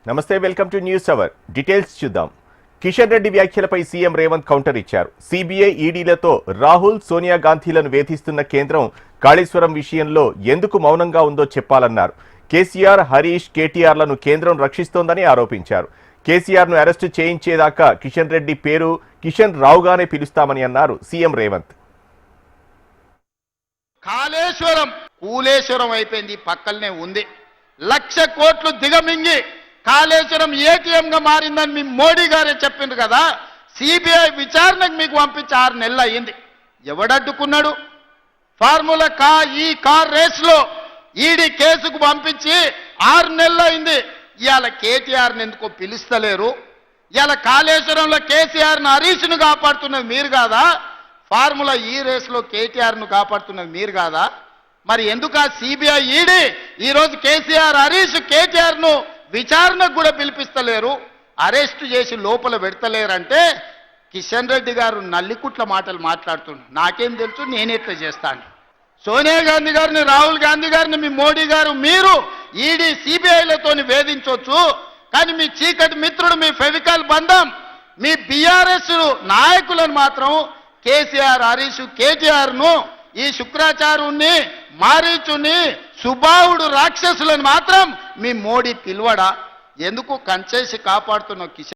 నమస్తే, welcome to news hour. Details చూద్దాం. కిషన్ రెడ్డి వ్యాఖ్యలపై సీఎం రేవంత్ కౌంటర్ ఇచ్చారు. సిబిఐ ఈడీలతో రాహుల్, సోనియా గాంధీలను వేధిస్తున్న కేంద్రం కాళేశ్వరం విషయంలో ఎందుకు మౌనంగా ఉందో చెప్పాలన్నారు. కేసీఆర్, హరీష్, కేటీఆర్లను కేంద్రం రక్షిస్తోందని ఆరోపించారు. కేసీఆర్ను అరెస్టు చేయించేదాకా కిషన్ రెడ్డి పేరు కిషన్ రావుగానే పిలుస్తామని అన్నారు సీఎం రేవంత్. కాళేశ్వరం కూలేశ్వరం అయిపోయింది, పక్కనే ఉంది. 1,00,000 కోట్లు దిగమింగి కాళేశ్వరం ఏటీఎంగా మారిందని మీ మోడీ గారే చెప్పిండ్రు కదా. సిబిఐ విచారణకు మీకు పంపించి 6 నెలలు అయ్యింది. ఎవడడ్డుకున్నాడు? ఫార్ములా ఈ కార్ రేస్లో ఈడీ కేసుకు పంపించి 6 నెలలు అయింది. ఇవాళ కేటీఆర్ని ఎందుకో పిలుస్తలేరు. ఇవాళ కాళేశ్వరంలో కేసీఆర్ను, హరీష్ను కాపాడుతున్నది మీరు కాదా? ఫార్ములా ఈ రేస్లో కేటీఆర్ను కాపాడుతున్నది మీరు కాదా? మరి ఎందుకు ఆ సిబిఐ ఈడీ ఈరోజు కేసీఆర్, హరీష్, కేటీఆర్ను విచారణకు కూడా పిలిపిస్తలేరు, అరెస్టు చేసి లోపల పెడతలేరంటే కిషన్ రెడ్డి గారు నల్లికుట్ల మాటలు మాట్లాడుతున్నారు. నాకేం తెలుసు, నేనెట్లా చేస్తాను? సోనియా గాంధీ గారిని, రాహుల్ గాంధీ గారిని మీ మోడీ గారు మీరు ఈడీ, సిబిఐలతోని వేధించవచ్చు, కానీ మీ చీకటి మిత్రుడు, మీ ఫెవికాల్ బంధం, మీ బీఆర్ఎస్ నాయకులను మాత్రం కేసీఆర్, హరీష్, కేటీఆర్ను, ఈ శుక్రాచార్యుణ్ణి, మారీచుని, సుబాహుడు రాక్షసులను మాత్రం మీ మోడీ పిలువడా? ఎందుకు కంచేసి కాపాడుతున్న కిషన్